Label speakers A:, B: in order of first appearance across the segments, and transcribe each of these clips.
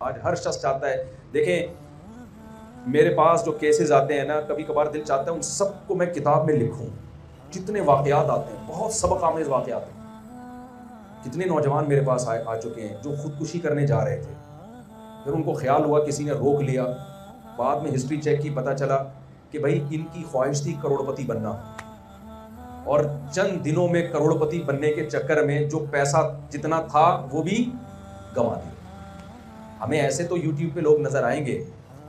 A: آج ہر شخص چاہتا ہے. دیکھیں میرے پاس جو کیسز آتے ہیں نا, کبھی کبھار دل چاہتا ہے ان سب کو میں کتاب میں لکھوں. جتنے واقعات آتے ہیں بہت سبق آمیز واقعات ہیں. کتنے نوجوان میرے پاس آ چکے ہیں جو خودکشی کرنے جا رہے تھے, پھر ان کو خیال ہوا کسی نے روک لیا, بعد میں ہسٹری چیک کی, پتہ چلا کہ بھائی ان کی خواہش تھی کروڑپتی بننا, اور چند دنوں میں کروڑپتی بننے کے چکر میں جو پیسہ جتنا تھا وہ بھی گنوا دیا. ہمیں ایسے تو یوٹیوب پہ لوگ نظر آئیں گے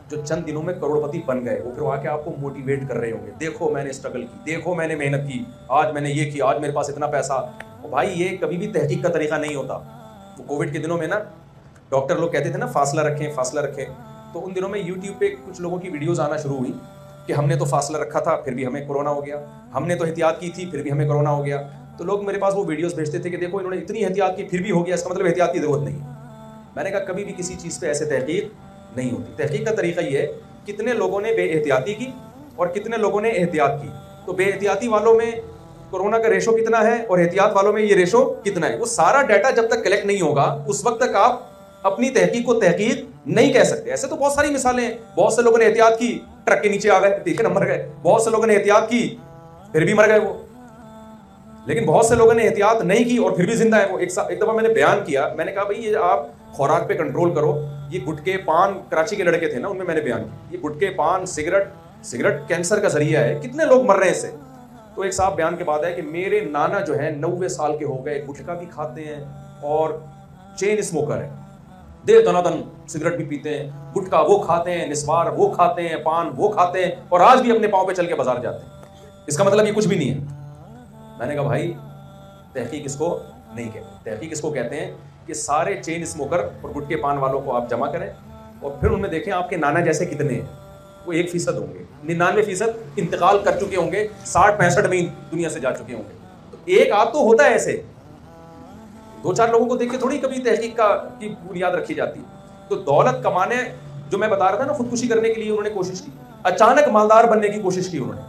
A: جو چند دنوں میں کروڑپتی بن گئے, وہ پھر آ کے آپ کو موٹیویٹ کر رہے ہوں گے, دیکھو میں نے اسٹرگل کی, دیکھو میں نے محنت کی, آج میں نے یہ کیا, آج میرے پاس اتنا پیسہ. اور بھائی یہ کبھی بھی تحقیق کا طریقہ نہیں ہوتا. وہ کووڈ کے دنوں میں نا ڈاکٹر لوگ کہتے تھے نا فاصلہ رکھیں فاصلہ رکھیں, تو ان دنوں میں یوٹیوب پہ کچھ لوگوں کی ویڈیوز آنا شروع ہوئی کہ ہم نے تو فاصلہ رکھا تھا پھر بھی ہمیں کورونا ہو گیا, ہم نے تو احتیاط کی تھی پھر بھی ہمیں کورونا ہو گیا. تو لوگ میرے پاس وہ ویڈیوز بھیجتے تھے کہ دیکھو انہوں نے اتنی احتیاط کی پھر بھی ہو گیا, اس کا مطلب احتیاط کی ضرورت نہیں. میں نے کہا کبھی بھی کسی چیز پہ ایسے تحقیق نہیں ہوتی. تحقیق کا طریقہ یہ ہے کتنے لوگوں نے بے احتیاطی کی اور کتنے لوگوں نے احتیاط کی. تو بے احتیاطی والوں میں کورونا کا ریشو کتنا ہے اور احتیاط والوں میں یہ ریشو کتنا ہے, وہ سارا ڈیٹا جب تک کلیکٹ نہیں ہوگا اس وقت تک آپ اپنی تحقیق کو تحقیق نہیں کہہ سکتے. ایسے تو بہت ساری مثالیں ہیں, بہت سے لوگوں نے احتیاط کی ٹرک کے نیچے آ گئے, دیکھے نہ مر گئے. بہت سے لوگوں نے احتیاط کی پھر بھی مر گئے وہ. لیکن بہت سے لوگوں نے احتیاط نہیں کی اور پھر بھی زندہ ہے وہ. ایک دفعہ میں نے بیان کیا, میں نے کہا بھائی یہ آپ خوراک پہ کنٹرول کرو. یہ گٹکے پان, کراچی کے لڑکے تھے نا, ان میں نے بیان کیا یہ گٹکے پان سگریٹ کینسر کا ذریعہ ہے, کتنے لوگ مر رہے ہیں اس سے. تو ایک صاحب بیان کے بعد ہے کہ میرے نانا جو ہے 90 سال کے ہو گئے, گٹکا بھی کھاتے ہیں اور چین اسموکر ہے, دے دنادن سگریٹ بھی پیتے ہیں, گٹکا وہ کھاتے ہیں, نسوار وہ کھاتے ہیں, پان وہ کھاتے ہیں, اور آج بھی اپنے پاؤں پہ چل کے بازار جاتے ہیں. اس کا مطلب یہ کچھ بھی نہیں ہے. میں نے کہا بھائی تحقیق اس کو نہیں کہتے. تحقیق اس کو کہتے ہیں کہ سارے چین اسموکر اور گٹکے پان والوں کو آپ جمع کریں اور پھر ان میں دیکھیں آپ کے نانا جیسے کتنے ہیں. وہ 1% ہوں گے, 99% انتقال کر چکے ہوں گے, 60-65 میں دنیا سے جا چکے ہوں گے. تو ایک آدھ تو ہوتا ہے ایسے, 2-4 لوگوں کو دیکھ کے تھوڑی کبھی تحقیق کی بنیاد رکھی جاتی. تو دولت کمانے, جو میں بتا رہا تھا نا خودکشی کرنے کے لیے انہوں نے کوشش کی, اچانک مالدار بننے کی کوشش کی انہوں نے,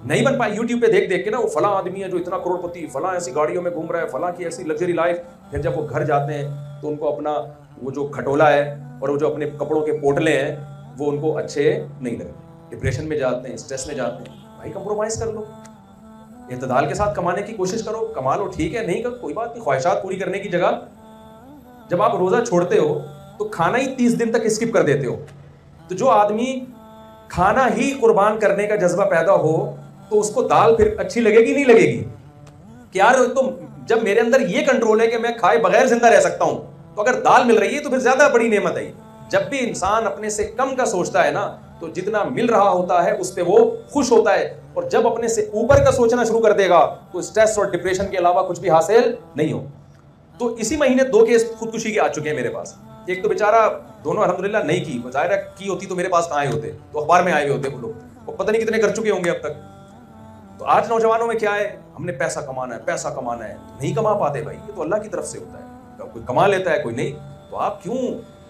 A: نہیں بن پائی. یوٹیوب پہ دیکھ کے نا وہ فلاں آدمی ہے جو اتنا کروڑپتی, فلاں ایسی گاڑیوں میں گھوم رہا ہے, فلاں کی ایسی لگژری لائف. پھر جب وہ گھر جاتے ہیں تو ان کو اپنا وہ جو کھٹولا ہے اور وہ جو اپنے کپڑوں کے پوٹلے ہیں وہ ان کو اچھے نہیں لگے, ڈپریشن میں جاتے ہیں, اسٹریس میں جاتے ہیں. بھائی کمپرومائز کر لو, اعتدال کے ساتھ کمانے کی کوشش کرو, کما لو ٹھیک ہے, نہیں کر کوئی بات نہیں. خواہشات پوری کرنے کی جگہ جب آپ روزہ چھوڑتے ہو تو کھانا ہی 30 دن تک اسکپ کر دیتے ہو. تو جو آدمی کھانا ہی قربان کرنے کا جذبہ پیدا ہو تو اس کو دال پھر اچھی لگے گی نہیں لگے گی کہ یار تو جب میرے اندر یہ کنٹرول ہے کہ میں کھائے بغیر زندہ رہ سکتا ہوں, تو اگر دال مل رہی ہے تو پھر زیادہ بڑی نعمت ہے. جب بھی انسان اپنے سے کم کا سوچتا ہے نا تو جتنا مل رہا ہوتا ہے اس پہ وہ خوش ہوتا ہے, اور جب اپنے سے اوپر کا سوچنا شروع کر دے گا تو اسٹریس اور ڈپریشن کے علاوہ کچھ بھی حاصل نہیں ہو. تو اسی مہینے 2 کیس خودکشی کے آ چکے ہیں میرے پاس. ایک تو بیچارہ دونوں الحمدللہ نہیں کی, ظاہر کی ہوتی تو میرے پاس کہاں آئے ہوتے, تو اخبار میں آئے ہوئے ہوتے وہ لوگ, وہ پتہ نہیں کتنے کر چکے ہوں گے اب تک. تو آج نوجوانوں میں کیا ہے, ہم نے پیسہ کمانا ہے, نہیں کما پاتے. بھائی یہ تو اللہ کی طرف سے ہوتا ہے, کوئی کما لیتا ہے کوئی نہیں. تو آپ کیوں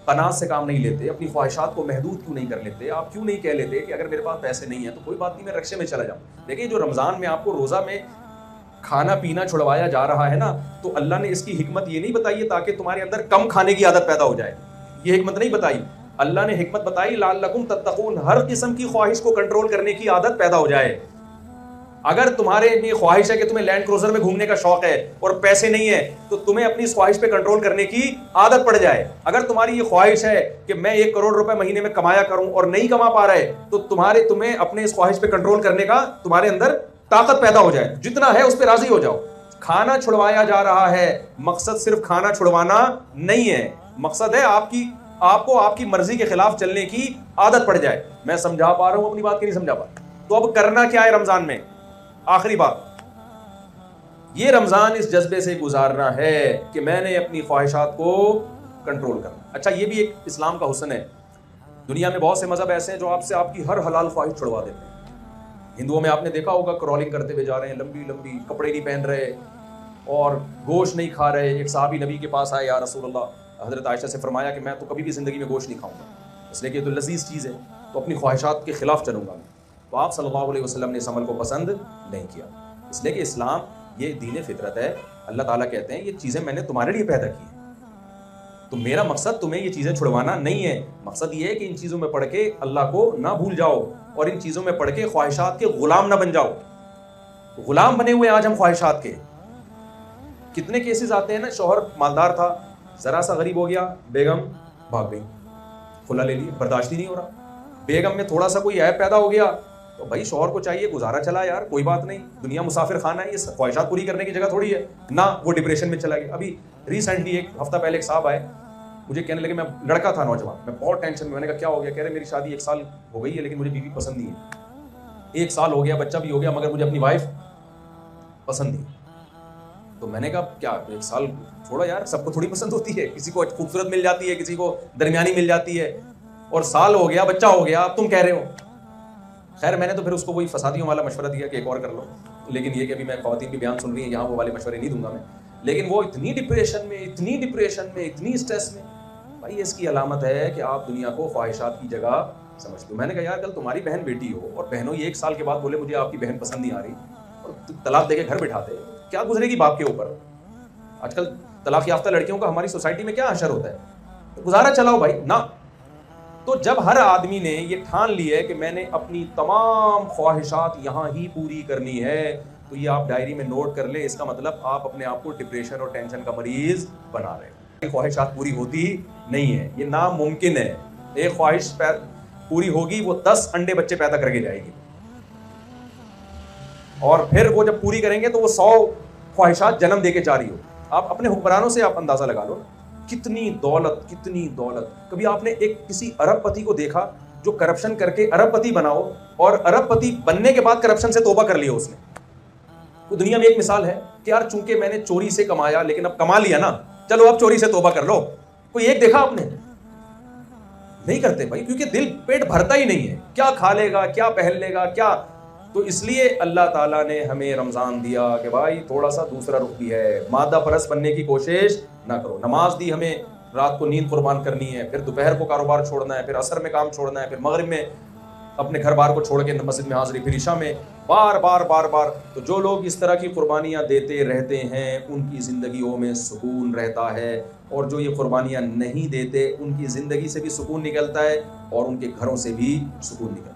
A: قناعت سے کام نہیں لیتے, اپنی خواہشات کو محدود کیوں نہیں کر لیتے؟ آپ کیوں نہیں کہہ لیتے کہ اگر میرے پاس پیسے نہیں ہیں تو کوئی بات نہیں, میں رکشے میں چلا جاؤں. دیکھیں جو رمضان میں آپ کو روزہ میں کھانا پینا چھڑوایا جا رہا ہے نا, تو اللہ نے اس کی حکمت یہ نہیں بتائی ہے تاکہ تمہارے اندر کم کھانے کی عادت پیدا ہو جائے. یہ حکمت نہیں بتائی. اللہ نے حکمت بتائی لعلکم تتقون, ہر قسم کی خواہش کو کنٹرول کرنے کی عادت پیدا ہو جائے. اگر تمہارے یہ خواہش ہے کہ تمہیں لینڈ کروزر میں گھومنے کا شوق ہے اور پیسے نہیں ہے تو تمہیں اپنی اس خواہش پہ کنٹرول کرنے کی عادت پڑ جائے. اگر تمہاری یہ خواہش ہے کہ میں 1 کروڑ روپے مہینے میں کمایا کروں اور نہیں کما پا رہے تو تمہیں اپنے اس خواہش پہ کنٹرول کرنے کا تمہارے اندر طاقت پیدا ہو جائے. جتنا ہے اس پہ راضی ہو جاؤ. کھانا چھڑوایا جا رہا ہے, مقصد صرف کھانا چھڑوانا نہیں ہے, مقصد ہے آپ کو آپ کی مرضی کے خلاف چلنے کی عادت پڑ جائے. میں سمجھا پا رہا ہوں اپنی بات کی نہیں سمجھا پا رہا؟ تو اب کرنا کیا ہے رمضان میں؟ آخری بات, یہ رمضان اس جذبے سے گزارنا ہے کہ میں نے اپنی خواہشات کو کنٹرول کرنا. اچھا یہ بھی ایک اسلام کا حسن ہے. دنیا میں بہت سے مذہب ایسے ہیں جو آپ سے آپ کی ہر حلال خواہش چھڑوا دیتے ہیں. ہندوؤں میں آپ نے دیکھا ہوگا کرالنگ کرتے ہوئے جا رہے ہیں, لمبی کپڑے نہیں پہن رہے اور گوشت نہیں کھا رہے. ایک صحابی نبی کے پاس آئے, یا رسول اللہ, حضرت عائشہ سے فرمایا کہ میں تو کبھی بھی زندگی میں گوشت نہیں کھاؤں گا, اس لیے کہ یہ تو لذیذ چیز ہے, تو اپنی خواہشات کے خلاف چلوں گا. تو آپ صلی اللہ علیہ وسلم نے اس عمل کو پسند نہیں کیا, اس لیے کہ اسلام یہ دین فطرت ہے. اللہ تعالیٰ کہتے ہیں یہ چیزیں میں نے تمہارے لیے پیدا کی ہیں, تو میرا مقصد تمہیں یہ چیزیں چھڑوانا نہیں ہے، مقصد یہ ہے کہ ان چیزوں میں پڑھ کے اللہ کو نہ بھول جاؤ اور ان چیزوں میں پڑھ کے خواہشات کے غلام نہ بن جاؤ. غلام بنے ہوئے آج ہم خواہشات کے. کتنے کیسز آتے ہیں نا، شوہر مالدار تھا، ذرا سا غریب ہو گیا، بیگم بھاگ گئی، کھلا لے لیا، برداشت ہی نہیں ہو رہا. بیگم میں تھوڑا سا کوئی عیب پیدا ہو گیا تو بھائی شوہر کو چاہیے گزارا چلا یار، کوئی بات نہیں، دنیا مسافر خانہ ہے، یہ خواہشات پوری کرنے کی جگہ تھوڑی ہے نہ. وہ ڈپریشن میں چلا گیا. ابھی ریسنٹلی ایک ہفتہ پہلے ایک صاحب آئے، مجھے کہنے لگے، میں لڑکا تھا نوجوان، میں بہت ٹینشن میں. میں نے کہا کیا ہو گیا؟ کہہ رہے میری شادی 1 سال ہو گئی ہے لیکن مجھے بیوی پسند نہیں ہے. 1 سال ہو گیا، بچہ بھی ہو گیا، مگر مجھے اپنی وائف پسند نہیں. تو میں نے کہا کیا 1 سال چھوڑا یار، سب کو تھوڑی پسند ہوتی ہے، کسی کو خوبصورت مل جاتی ہے، کسی کو درمیانی مل جاتی ہے، اور سال ہو گیا، بچہ ہو گیا، اب تم کہہ رہے ہو. خیر میں نے تو پھر اس کو وہی فسادیوں والا مشورہ دیا کہ ایک اور کر لو، لیکن یہ کہ ابھی میں خواتین بھی بیان سن رہی ہیں، یہاں وہ والے مشورے نہیں دوں گا میں. لیکن وہ اتنی ڈپریشن میں، اتنی اسٹریس میں. بھائی اس کی علامت ہے کہ آپ دنیا کو خواہشات کی جگہ سمجھتے ہو. میں نے کہا یار کل تمہاری بہن بیٹی ہو اور بہنوں یہ 1 سال کے بعد بولے مجھے آپ کی بہن پسند نہیں آ رہی اور طلاق دے کے گھر بٹھاتے، کیا گزرے گی باپ کے اوپر؟ آج کل طلاق یافتہ لڑکیوں کا ہماری سوسائٹی میں کیا حشر ہوتا ہے؟ گزارا چلاؤ بھائی نہ. تو جب ہر آدمی نے یہ ٹھان لی ہے کہ میں نے اپنی تمام خواہشات یہاں ہی پوری کرنی ہے، تو یہ آپ ڈائری میں نوٹ کر لیں، اس کا مطلب آپ اپنے آپ کو ڈپریشن اور ٹینشن کا مریض بنا رہے ہیں. خواہشات پوری ہوتی نہیں ہے، یہ ناممکن ہے. ایک خواہش پوری ہوگی وہ 10 انڈے بچے پیدا کر کے جائے گی، اور پھر وہ جب پوری کریں گے تو وہ 100 خواہشات جنم دے کے جاری ہو. آپ اپنے حکمرانوں سے آپ اندازہ لگا لو، کتنی دولت. کبھی آپ نے ایک کسی ارب پتی کو دیکھا جو کرپشن کر کے ارب پتی بناؤ اور ارب پتی بننے کے بعد کرپشن سے توبہ کر لیا اس نے؟ تو دنیا میں ایک مثال ہے کہ یار چونکہ میں نے چوری سے کمایا لیکن اب کما لیا نا، چلو اب چوری سے توبہ کر لو. کوئی ایک دیکھا آپ نے؟ نہیں کرتے بھائی، کیونکہ دل پیٹ بھرتا ہی نہیں ہے. کیا کھا لے گا، کیا پہن لے گا، کیا. تو اس لیے اللہ تعالیٰ نے ہمیں رمضان دیا کہ بھائی تھوڑا سا دوسرا رخ بھی ہے، مادہ پرست بننے کی کوشش نہ کرو. نماز دی ہمیں، رات کو نیند قربان کرنی ہے، پھر دوپہر کو کاروبار چھوڑنا ہے، پھر عصر میں کام چھوڑنا ہے، پھر مغرب میں اپنے گھر بار کو چھوڑ کے مسجد میں حاضری، پھر عشاء میں بار بار. تو جو لوگ اس طرح کی قربانیاں دیتے رہتے ہیں ان کی زندگیوں میں سکون رہتا ہے، اور جو یہ قربانیاں نہیں دیتے ان کی زندگی سے بھی سکون نکلتا ہے اور ان کے گھروں سے بھی سکون نکلتا ہے.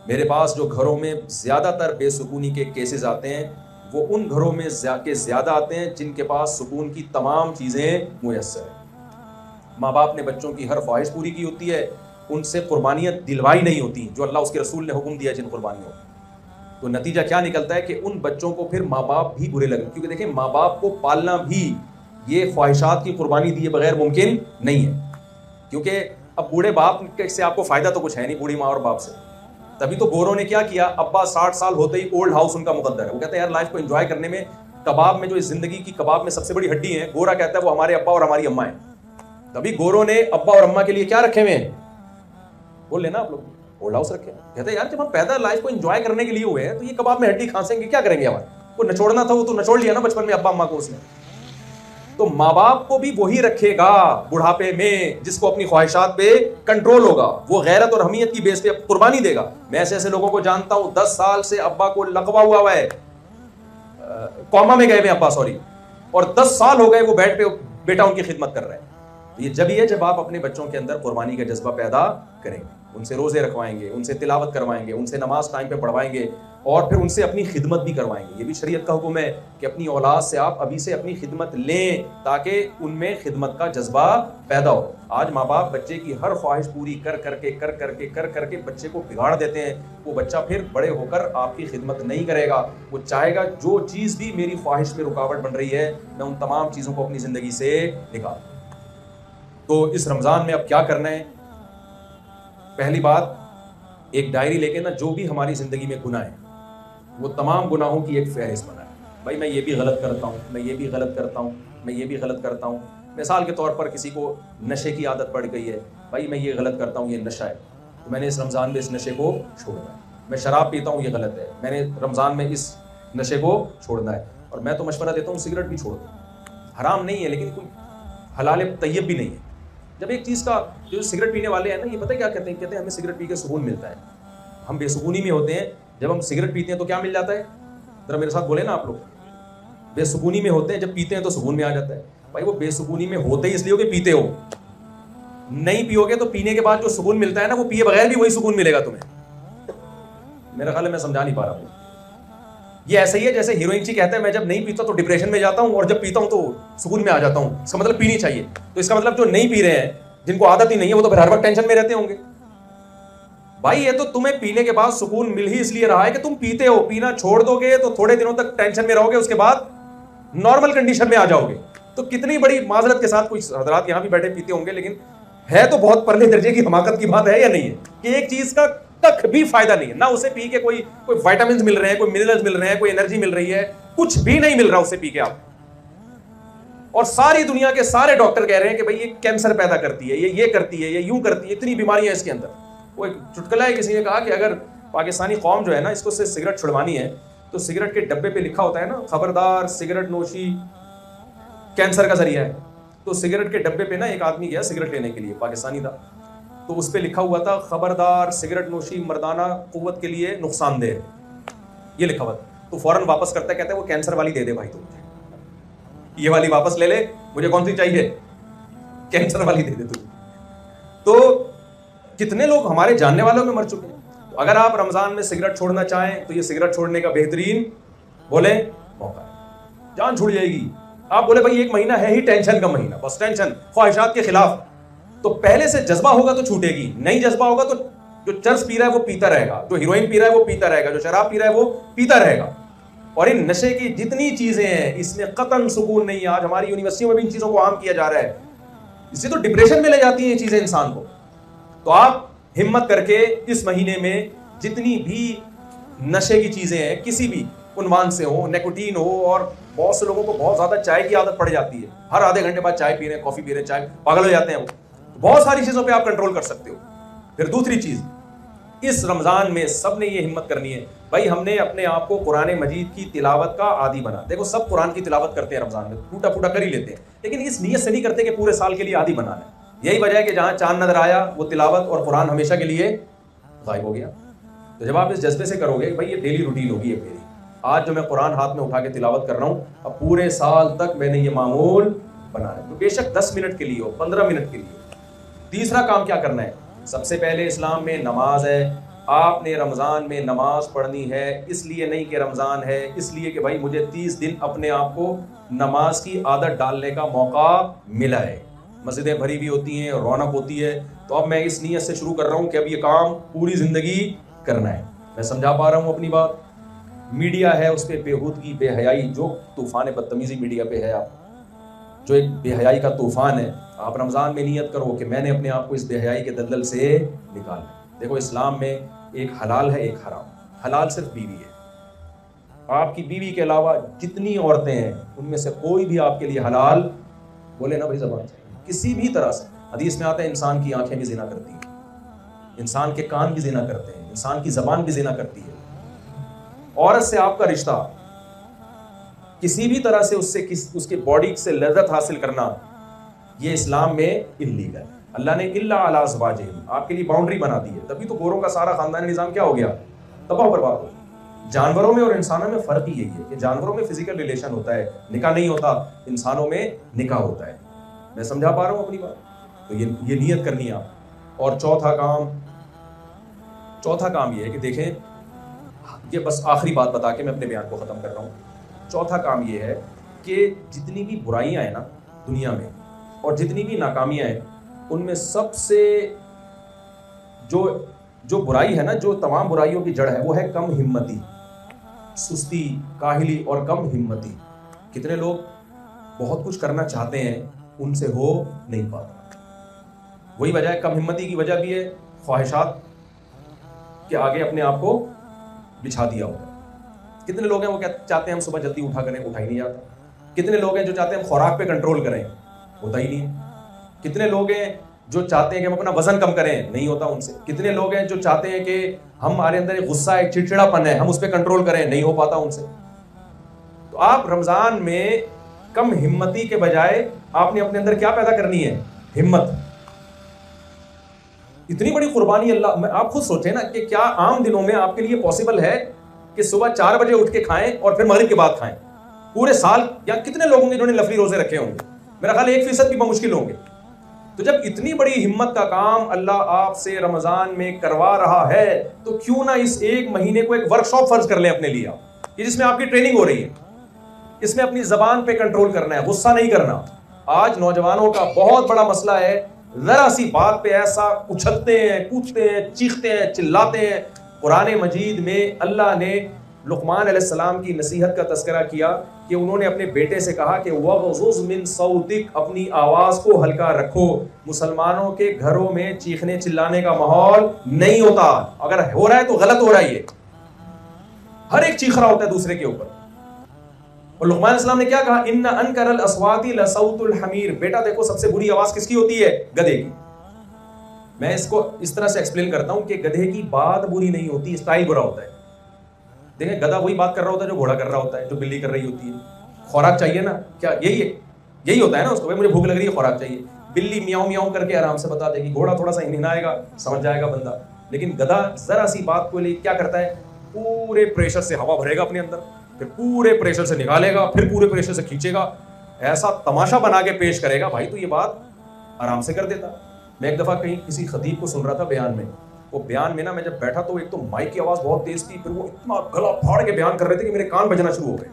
A: میرے پاس جو گھروں میں زیادہ تر بے سکونی کے کیسز آتے ہیں وہ ان گھروں میں زیادہ آتے ہیں جن کے پاس سکون کی تمام چیزیں میسر ہیں. ماں باپ نے بچوں کی ہر خواہش پوری کی ہوتی ہے، ان سے قربانیاں دلوائی نہیں ہوتی جو اللہ اس کے رسول نے حکم دیا جن قربانیوں. تو نتیجہ کیا نکلتا ہے کہ ان بچوں کو پھر ماں باپ بھی برے لگے، کیونکہ دیکھیں ماں باپ کو پالنا بھی یہ خواہشات کی قربانی دیے بغیر ممکن نہیں ہے. کیونکہ اب بوڑھے باپ سے آپ کو فائدہ تو کچھ ہے نہیں، بوڑھی ماں اور باپ سے. تبھی تو گوروں نے کیا کیا، ابا 60 سال ہوتے ہی اولڈ ہاؤس ان کا مقدر ہے. وہ کہتے ہیں یار لائف کو انجوائے کرنے میں کباب میں جو اس زندگی کی کباب میں سب سے بڑی ہڈی ہے، گورا کہتا ہے وہ ہمارے ابا اور ہماری اماں ہیں. تبھی گوروں نے ابا اور اماں کے لیے کیا رکھے ہوئے ہیں؟ بول لینا آپ لوگ، اولڈ ہاؤس رکھے ہیں. کہتے ہیں یار جب ہم پیدا لائف کو انجوائے کرنے کے لیے ہوئے ہیں تو یہ کباب میں ہڈی کھانسیں گے، کیا کریں گے ہمارے؟ وہ نچوڑنا تھا وہ تو نچوڑ لیا نا بچپن میں ابا اماں کو اس نے. تو ماں باپ کو بھی وہی رکھے گا بڑھاپے میں جس کو اپنی خواہشات پہ کنٹرول ہوگا، وہ غیرت اور حمیت کی بیس پہ قربانی دے گا. میں ایسے لوگوں کو جانتا ہوں 10 سال سے ابا کو لقوا ہوا ہے، کوما میں گئے ہوئے ابا سوری، اور 10 سال ہو گئے وہ بیڈ پہ بیٹا ان کی خدمت کر رہے ہیں. یہ جب ہی ہے جب آپ اپنے بچوں کے اندر قربانی کا جذبہ پیدا کریں گے، ان سے روزے رکھوائیں گے، ان سے تلاوت کروائیں گے، ان سے نماز ٹائم پہ پڑھوائیں گے، اور پھر ان سے اپنی خدمت بھی کروائیں گے. یہ بھی شریعت کا حکم ہے کہ اپنی اولاد سے آپ ابھی سے اپنی خدمت لیں تاکہ ان میں خدمت کا جذبہ پیدا ہو. آج ماں باپ بچے کی ہر خواہش پوری کر کر کے بچے کو بگاڑ دیتے ہیں. وہ بچہ پھر بڑے ہو کر آپ کی خدمت نہیں کرے گا، وہ چاہے گا جو چیز بھی میری خواہش میں رکاوٹ بن رہی ہے میں ان تمام چیزوں کو اپنی زندگی سے نکال. تو اس رمضان میں اب کیا کرنا ہے؟ پہلی بات، ایک ڈائری لے کے نا جو بھی ہماری زندگی میں گناہ ہے وہ تمام گناہوں کی ایک فہرست بنائیں. بھائی میں یہ بھی غلط کرتا ہوں، میں یہ بھی غلط کرتا ہوں، میں یہ بھی غلط کرتا ہوں. مثال کے طور پر کسی کو نشے کی عادت پڑ گئی ہے، بھائی میں یہ غلط کرتا ہوں، یہ نشہ ہے، تو میں نے اس رمضان میں اس نشے کو چھوڑنا ہے. میں شراب پیتا ہوں، یہ غلط ہے، میں نے رمضان میں اس نشے کو چھوڑنا ہے. اور میں تو مشورہ دیتا ہوں سگریٹ بھی چھوڑ دو، حرام نہیں ہے لیکن کوئی حلال طیب بھی نہیں ہے. جب ایک چیز کا جو سگریٹ پینے والے ہیں نا یہ پتہ کیا کہتے ہیں ہمیں سگریٹ پی کے سکون ملتا ہے. ہم بے سکونی میں ہوتے ہیں، جب ہم سگریٹ پیتے ہیں تو کیا مل جاتا ہے؟ ذرا میرے ساتھ بولے نا آپ لوگ. بے سکونی میں ہوتے ہیں، جب پیتے ہیں تو سکون میں آ جاتا ہے. بھائی وہ بے سکونی میں ہوتے ہی اس لیے ہو کہ پیتے ہو. نہیں پیو گے تو پینے کے بعد جو سکون ملتا ہے نا, وہ پیے بغیر بھی وہی سکون ملے گا تمہیں. میرا خیال ہے میں سمجھا نہیں پا رہا ہوں. یہ ایسا ہی ہے جیسے ہیروئن چی کہتا ہے میں جب نہیں پیتا تو ڈپریشن میں جاتا ہوں, اور جب پیتا ہوں تو سکون میں آ جاتا ہوں. اس کا مطلب پینی چاہیے. تو اس کا مطلب جو نہیں پی رہے ہیں, جن کو عادت ہی نہیں ہے, وہ تو پھر ہر وقت ٹینشن میں رہتے ہوں گے. بھائی یہ تو تمہیں پینے کے بعد سکون مل ہی اس لیے رہا ہے کہ تم پیتے ہو. پینا چھوڑ دو گے تو تھوڑے دنوں تک ٹینشن میں رہو گے, اس کے بعد نارمل کنڈیشن میں آ جاؤ گے. تو کتنی بڑی معذرت کے ساتھ, کچھ حضرات یہاں بھی بیٹھے پیتے ہوں گے, لیکن ہے تو بہت پرلے درجے کی حماقت کی بات ہے یا نہیں ہے کہ ایک چیز کا تک بھی فائدہ نہیں ہے. نہ اسے پی کے کوئی وائٹامنز مل رہے ہیں, کوئی منرلز مل رہے ہیں, کوئی انرجی مل رہی ہے, کچھ بھی نہیں مل رہا اسے پی کے آپ. اور ساری دنیا کے سارے ڈاکٹر کہہ رہے ہیں کہ بھائی یہ کینسر پیدا کرتی ہے, یہ کرتی ہے, یہ یوں کرتی ہے, اتنی بیماریاں اس کے اندر. وہ ایک چٹکلا ہے, کسی نے کہا کہ اگر پاکستانی قوم جو ہے نا اس کو سے سگریٹ چھڑوانی ہے تو سگریٹ کے ڈبے پہ لکھا ہوتا ہے نا, خبردار سگریٹ نوشی کینسر کا ذریعہ ہے. تو سگریٹ کے ڈبے پہ نا ایک آدمی گیا سگریٹ لینے کے لیے, پاکستانی تھا, تو اس پہ لکھا ہوا تھا خبردار سگریٹ نوشی مردانہ قوت کے لیے نقصان دہ, یہ لکھا ہوا تھا. تو فوراً واپس کرتا ہے, کہتا ہے وہ کینسر والی دے دے بھائی, تو مجھے یہ والی واپس لے لے, مجھے کون سی چاہیے, کینسر والی دے دے تو. تو کتنے لوگ ہمارے جاننے والوں میں مر چکے ہیں. تو اگر آپ رمضان میں سگریٹ چھوڑنا چاہیں تو یہ سگریٹ چھوڑنے کا بہترین بولیں موقع ہے. جان چھوڑ جائے گی. آپ بولے بھائی ایک مہینہ ہے ہی ٹینشن کا مہینہ, بس ٹینشن, خواہشات کے خلاف, تو پہلے سے جذبہ ہوگا تو چھوٹے گی, نہیں جذبہ ہوگا تو جو چرس پی رہا ہے وہ پیتا رہے گا, جو ہیروئن پی رہا ہے وہ پیتا رہے گا, جو شراب پی رہا ہے وہ پیتا رہے گا. اور ان نشے کی جتنی چیزیں ہیں اس میں قطعاً سکون نہیں ہے. آج ہماری یونیورسٹیوں میں بھی ان چیزوں کو عام کیا جا رہا ہے, اس سے تو ڈپریشن میں لے جاتی ہیں یہ چیزیں انسان کو. تو آپ ہمت کر کے اس مہینے میں جتنی بھی نشے کی چیزیں ہیں کسی بھی عنوان سے ہو, نیکوٹین ہو, اور بہت سے لوگوں کو بہت زیادہ چائے کی عادت پڑ جاتی ہے, ہر آدھے گھنٹے بعد چائے پی رہے ہیں, کافی پی رہے ہیں, چائے پاگل ہو جاتے ہیں وہ. بہت ساری چیزوں پہ آپ کنٹرول کر سکتے ہو. پھر دوسری چیز, اس رمضان میں سب نے یہ ہمت کرنی ہے بھائی, ہم نے اپنے آپ کو قرآن مجید کی تلاوت کا عادی بنا. دیکھو سب قرآن کی تلاوت کرتے ہیں رمضان میں, ٹوٹا پھوٹا کر ہی لیتے ہیں, لیکن اس نیت سے نہیں کرتے کہ پورے سال کے لیے عادی بنا لیں. یہی وجہ ہے کہ جہاں چاند نظر آیا وہ تلاوت اور قرآن ہمیشہ کے لیے غائب ہو گیا. تو جب آپ اس جذبے سے کرو گے بھائی یہ ڈیلی روٹین ہوگی ہے میری, آج جو میں قرآن ہاتھ میں اٹھا کے تلاوت کر رہا ہوں, اب پورے سال تک میں نے یہ معمول بنا ہے. تو بے شک 10 منٹ کے لیے ہو, 15 منٹ کے لیے. تیسرا کام کیا کرنا ہے, سب سے پہلے اسلام میں نماز ہے. آپ نے رمضان میں نماز پڑھنی ہے, اس لیے نہیں کہ رمضان ہے, اس لیے کہ بھائی مجھے 30 دن اپنے آپ کو نماز کی عادت ڈالنے کا موقع ملا ہے. مسجدیں بھری بھی ہوتی ہیں, رونق ہوتی ہے, تو اب میں اس نیت سے شروع کر رہا ہوں کہ اب یہ کام پوری زندگی کرنا ہے. میں سمجھا پا رہا ہوں اپنی بات. میڈیا ہے اس پہ بےہودگی, بے حیائی, جو طوفان بدتمیزی میڈیا پہ ہے, آپ جو ایک بے حیائی کا طوفان ہے, آپ رمضان میں نیت کرو کہ میں نے اپنے آپ کو اس بے حیائی کے دلدل سے نکالنا. دیکھو اسلام میں ایک حلال ہے ایک حرام. حلال صرف بیوی ہے, آپ کی بیوی کے علاوہ جتنی عورتیں ہیں ان میں سے کوئی بھی آپ کے لیے حلال, بولے نا بھائی زبان سے, کسی بھی طرح سے. حدیث میں آتا ہے انسان کی آنکھیں بھی زنا کرتی ہیں, انسان کے کان بھی زنا کرتے ہیں, انسان کی زبان بھی زنا کرتی ہے. عورت سے آپ کا رشتہ کسی بھی طرح سے اس کے باڈی سے لذت حاصل کرنا, یہ اسلام میں اللیگل ہے. اللہ نے الا علی ازواجہم, آپ کے لیے باؤنڈری بنا دی ہے. تبھی تو گوروں کا سارا خاندانی نظام کیا ہو گیا, تباہ و برباد ہو گیا. جانوروں میں اور انسانوں میں فرق ہی یہی ہے کہ جانوروں میں فزیکل ریلیشن ہوتا ہے, نکاح نہیں ہوتا, انسانوں میں نکاح ہوتا ہے. میں سمجھا پا رہا ہوں اپنی بات. تو یہ نیت کرنی ہے آپ. اور چوتھا کام یہ ہے کہ دیکھیں, یہ بس آخری بات بتا کے میں اپنے بیان کو ختم کر رہا ہوں. چوتھا کام یہ ہے کہ جتنی بھی برائیاں ہیں نا دنیا میں, اور جتنی بھی ناکامیاں ہیں, ان میں سب سے جو برائی ہے نا, جو تمام برائیوں کی جڑ ہے, وہ ہے کم ہمتی, سستی, کاہلی اور کم ہمتی. کتنے لوگ بہت کچھ کرنا چاہتے ہیں, ان سے ہو نہیں پاتا. وہی وجہ ہے, کم ہمتی کی وجہ بھی ہے خواہشات کے آگے اپنے آپ کو بچھا دیا ہوگا. کتنے لوگ ہیں وہ چاہتے ہیں ہم صبح جلدی اٹھا کریں, اٹھا ہی نہیں جاتا. کتنے لوگ ہیں جو چاہتے ہیں ہم خوراک پہ کنٹرول کریں, ہوتا ہی نہیں. کتنے لوگ ہیں جو چاہتے ہیں کہ ہم اپنا وزن کم کریں, نہیں ہوتا ان سے. کتنے لوگ ہیں جو چاہتے ہیں کہ ہمارے اندر ایک غصہ, ایک چڑچڑا پن ہے, ہم اس پہ کنٹرول کریں, نہیں ہو پاتا ان سے. تو آپ رمضان میں کم ہمتی کے بجائے آپ نے اپنے اندر کیا پیدا کرنی ہے, ہمت. اتنی بڑی قربانی اللہ, آپ خود سوچیں نا کہ کیا عام دنوں میں آپ کے لیے پاسبل ہے کہ صبح 4 بجے اٹھ کے کھائیں اور پھر مغرب کے بعد کھائیں. پورے سال یا کتنے لوگ ہوں گے جنہوں نے نفلی روزے رکھے ہوں گے. میرا خیال 1% بھی بمشکل ہوں گے. تو جب اتنی بڑی ہمت کا کام اللہ آپ سے رمضان میں کروا رہا ہے تو کیوں نہ اس ایک مہینے کو ایک ورک شاپ فرض کر لیں اپنے لیے آپ, کہ جس میں آپ کی ٹریننگ ہو رہی ہے, اس میں اپنی زبان پہ کنٹرول کرنا ہے, غصہ نہیں کرنا. آج نوجوانوں کا بہت بڑا مسئلہ ہے, ذرا سی بات پہ ایسا اچھلتے ہیں, کودتے ہیں, چیختے ہیں, چلاتے ہیں. قرآن مجید میں اللہ نے لقمان علیہ السلام کی نصیحت کا تذکرہ کیا کہ انہوں نے اپنے بیٹے سے کہا کہ وَغْضُضْ مِن صَوْتِكَ, اپنی آواز کو ہلکا رکھو. مسلمانوں کے گھروں میں چیخنے چلانے کا ماحول نہیں ہوتا, اگر ہو رہا ہے تو غلط ہو رہا ہے. ہر ایک چیخ رہا ہوتا ہے دوسرے کے اوپر. اور لقمان علیہ السلام نے کیا کہا, ان انکر الاصوات لصوت الحمیر, بیٹا دیکھو سب سے بری آواز کس کی ہوتی ہے, گدھے کی. میں اس کو اس طرح سے ایکسپلین کرتا ہوں کہ گدھے کی بات بری نہیں ہوتی, اسٹائل برا ہوتا ہے. دیکھیں گدھا وہی بات کر رہا ہوتا ہے جو گھوڑا کر رہا ہوتا ہے, جو بلی کر رہی ہوتی ہے. خوراک چاہیے نا, کیا یہی ہوتا ہے نا اس کو, مجھے بھوک لگ رہی ہے خوراک چاہیے. بلی میاؤں میاؤں کر کے آرام سے بتا دے گی, گھوڑا تھوڑا سا ہنہنائے گا, سمجھ جائے گا بندہ. لیکن گدھا ذرا سی بات کو لے کیا کرتا ہے, پورے پریشر سے ہوا بھرے گا اپنے اندر, پھر پورے پریشر سے نکالے گا, پھر پورے پریشر سے کھینچے گا, ایسا تماشا بنا کے پیش کرے گا. بھائی تو یہ بات آرام سے کر دیتا. میں ایک دفعہ کہیں کسی خطیب کو سن رہا تھا بیان میں, وہ بیان میں نا میں جب بیٹھا تو ایک تو مائک کی آواز بہت تیز تھی, پھر وہ اتنا گلا پھاڑ کے بیان کر رہے تھے کہ میرے کان بجنا شروع ہو گئے.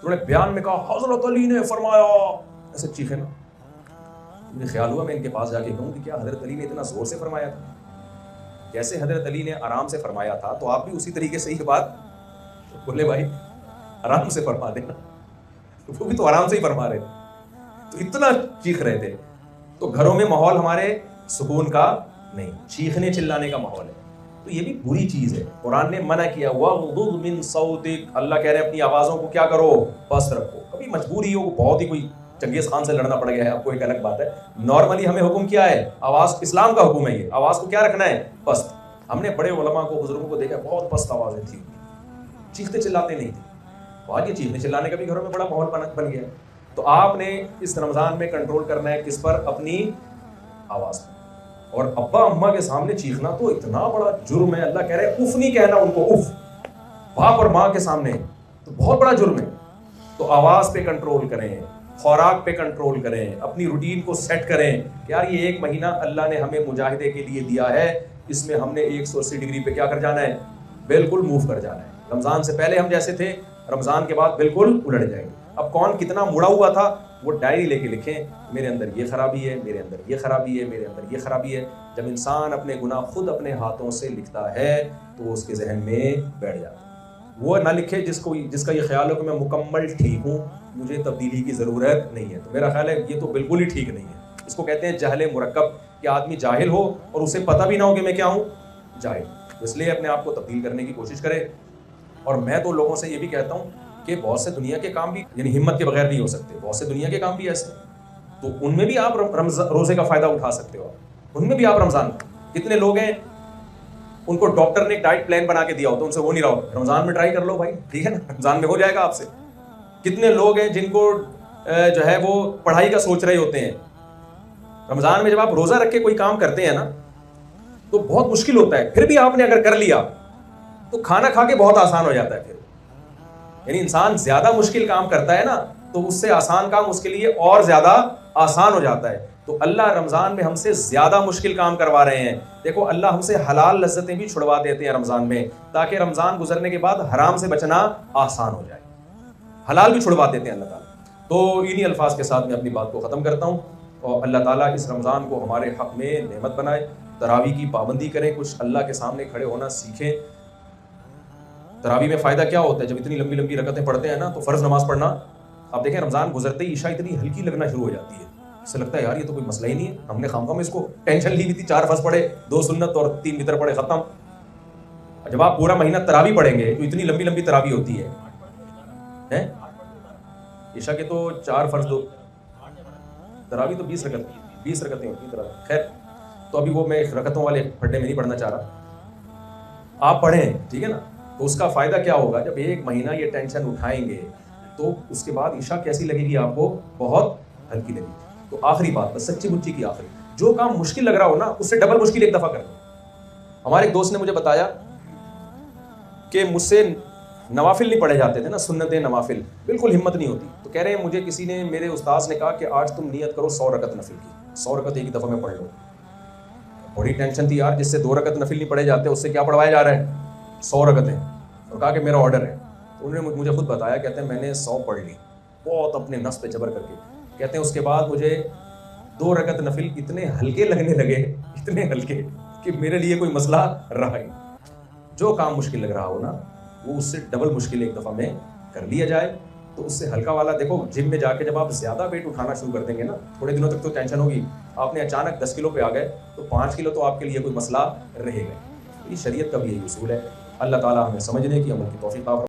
A: تو انہوں نے بیان میں کہا حضرت علی نے فرمایا, ایسے چیخے نا. مجھے خیال ہوا میں ان کے پاس جا کے کہوں کہ کیا حضرت علی نے اتنا زور سے فرمایا تھا؟ جیسے حضرت علی نے آرام سے فرمایا تھا تو آپ بھی اسی طریقے سے یہ بات بولے بھائی آرام سے فرما دینا. وہ بھی تو آرام سے ہی فرما رہے تھے, تو اتنا چیخ رہے تھے. تو گھروں میں ماحول ہمارے سکون کا نہیں, چیخنے چلانے کا ماحول ہے. تو یہ بھی بری چیز ہے. قرآن نے منع کیا وَغْضُضْ مِن صَوْتِكَ, اللہ کہہ رہے ہیں اپنی آوازوں کو کیا کرو, پست رکھو. کبھی مجبوری ہو, بہت ہی کوئی چنگیز خان سے لڑنا پڑ گیا ہے آپ کو, ایک الگ بات ہے. نارملی ہمیں حکم کیا ہے, آواز اسلام کا حکم ہے, یہ آواز کو کیا رکھنا ہے, پست. ہم نے بڑے علماء کو, بزرگوں کو دیکھا بہت پست آوازیں تھی, چیختے چلاتے نہیں تھے. آج یہ چیخنے چلانے کا بھی گھروں میں بڑا ماحول بن گیا. تو آپ نے اس رمضان میں کنٹرول کرنا ہے کس پر, اپنی آواز پر. اور ابا اماں کے سامنے چیخنا تو اتنا بڑا جرم ہے, اللہ کہہ رہے ہیں اف نہیں کہنا ان کو, اف. باپ اور ماں کے سامنے تو بہت بڑا جرم ہے. تو آواز پہ کنٹرول کریں, خوراک پہ کنٹرول کریں, اپنی روٹین کو سیٹ کریں. یار یہ ایک مہینہ اللہ نے ہمیں مجاہدے کے لیے دیا ہے, اس میں ہم نے 180 ڈگری پہ کیا کر جانا ہے, بالکل موو کر جانا ہے. رمضان سے پہلے ہم جیسے تھے, رمضان کے بعد بالکل الٹ جائیں گے. اب کون کتنا مڑا ہوا تھا وہ ڈائری لے کے لکھیں, میرے اندر یہ خرابی ہے, میرے اندر یہ خرابی ہے, میرے اندر یہ خرابی ہے. جب انسان اپنے گناہ خود اپنے ہاتھوں سے لکھتا ہے تو اس کے ذہن میں بیٹھ جاتا ہے. وہ نہ لکھے جس کا یہ خیال ہو کہ میں مکمل ٹھیک ہوں, مجھے تبدیلی کی ضرورت نہیں ہے. تو میرا خیال ہے یہ تو بالکل ہی ٹھیک نہیں ہے. اس کو کہتے ہیں جہل مرکب, کہ آدمی جاہل ہو اور اسے پتہ بھی نہ ہو کہ میں کیا ہوں, جاہل. اس لیے اپنے آپ کو تبدیل کرنے کی کوشش کرے. اور میں تو لوگوں سے یہ بھی کہتا ہوں کہ بہت سے دنیا کے کام بھی یعنی ہمت کے بغیر نہیں ہو سکتے. بہت سے دنیا کے کام بھی ایسے, تو ان میں بھی آپ روزے کا فائدہ اٹھا سکتے ہو. ان میں بھی آپ رمضان, کتنے لوگ ہیں ان کو ڈاکٹر نے ایک ڈائٹ پلان بنا کے دیا ہو تو ان سے ہو نہیں رہا ہو, رمضان میں ٹرائی کر لو بھائی, ٹھیک ہے نا, رمضان میں ہو جائے گا آپ سے. کتنے لوگ ہیں جن کو جو ہے وہ پڑھائی کا سوچ رہے ہوتے ہیں, رمضان میں جب آپ روزہ رکھ کے کوئی کام کرتے ہیں نا تو بہت مشکل ہوتا ہے, پھر بھی آپ نے اگر کر لیا تو کھانا کھا کے بہت آسان ہو جاتا ہے. پھر یعنی انسان زیادہ مشکل کام کرتا ہے نا تو اس سے آسان کام اس کے لیے اور زیادہ آسان ہو جاتا ہے. تو اللہ رمضان میں ہم سے زیادہ مشکل کام کروا رہے ہیں. دیکھو اللہ ہم سے حلال لذتیں بھی چھڑوا دیتے ہیں رمضان میں, تاکہ رمضان گزرنے کے بعد حرام سے بچنا آسان ہو جائے. حلال بھی چھڑوا دیتے ہیں اللہ تعالیٰ. تو انہی الفاظ کے ساتھ میں اپنی بات کو ختم کرتا ہوں, اور اللہ تعالیٰ اس رمضان کو ہمارے حق میں نعمت بنائے. تراویح کی پابندی کریں, کچھ اللہ کے سامنے کھڑے ہونا سیکھیں. تراویح میں فائدہ کیا ہوتا ہے, جب اتنی لمبی لمبی رکعتیں پڑھتے ہیں نا تو فرض نماز پڑھنا, آپ دیکھیں رمضان گزرتے ہی عشاء اتنی ہلکی لگنا شروع ہو جاتی ہے. اس سے لگتا ہے یار یہ تو کوئی مسئلہ ہی نہیں ہے, ہم نے خام اس کو ٹینشن لی ہوئی تھی, 4 فرض پڑھے, 2 سنت اور 3 وتر پڑھے, ختم. جب آپ پورا مہینہ تراویح پڑھیں گے تو اتنی لمبی لمبی تراویح ہوتی ہے. عشاء کے تو 4 فرض, 2 تراویح تو 20 رکعتیں ہوتی ہیں تراویح. خیر, تو ابھی وہ میں رکعتوں والے پھڈے میں نہیں پڑھنا چاہ رہا, آپ پڑھیں, ٹھیک ہے نا. تو اس کا فائدہ کیا ہوگا, جب 1 مہینہ یہ ٹینشن اٹھائیں گے تو اس کے بعد عشاء کیسی لگے گی آپ کو, بہت ہلکی لگے گی. تو آخری بات, بس سچی مچی کی آخری, جو کام مشکل لگ رہا ہو نا اس سے ڈبل مشکل ایک دفعہ کر دو. ہمارے ایک دوست نے مجھے بتایا کہ مجھ سے نوافل نہیں پڑھے جاتے تھے نا، سنتیں نوافل، بالکل ہمت نہیں ہوتی. تو کہہ رہے ہیں مجھے کسی نے، میرے استاذ نے کہا کہ آج تم نیت کرو 100 رکعت نفل کی، 100 رکعت ایک دفعہ میں پڑھ لو. بڑی ٹینشن تھی یار، جس سے 2 رکعت نفل نہیں پڑھے جاتے اس سے کیا پڑھوایا جا رہا ہے؟ 100 رکعتیں. اور کہا کہ میرا آرڈر ہے. انہوں نے مجھے خود بتایا، کہتے ہیں میں نے 100 پڑھ لی بہت اپنے نفس پہ جبر کر کے. کہتے ہیں اس کے بعد مجھے 2 رکعت نفل اتنے ہلکے لگنے لگے، اتنے ہلکے کہ میرے لیے کوئی مسئلہ رہا ہی. جو کام مشکل لگ رہا ہو نا، وہ اس سے ڈبل مشکل ایک دفعہ میں کر لیا جائے تو اس سے ہلکا والا. دیکھو جم میں جا کے جب آپ زیادہ ویٹ اٹھانا شروع کر دیں گے نا، تھوڑے دنوں تک تو ٹینشن ہوگی. آپ نے اچانک 10 کلو پہ آ گئے تو 5 کلو تو آپ کے لیے کوئی مسئلہ رہے گا. یہ شریعت کا بھی یہی اصول ہے. اللہ تعالیٰ ہمیں سمجھنے کی، عمل کی توفیق عطا فرمائے.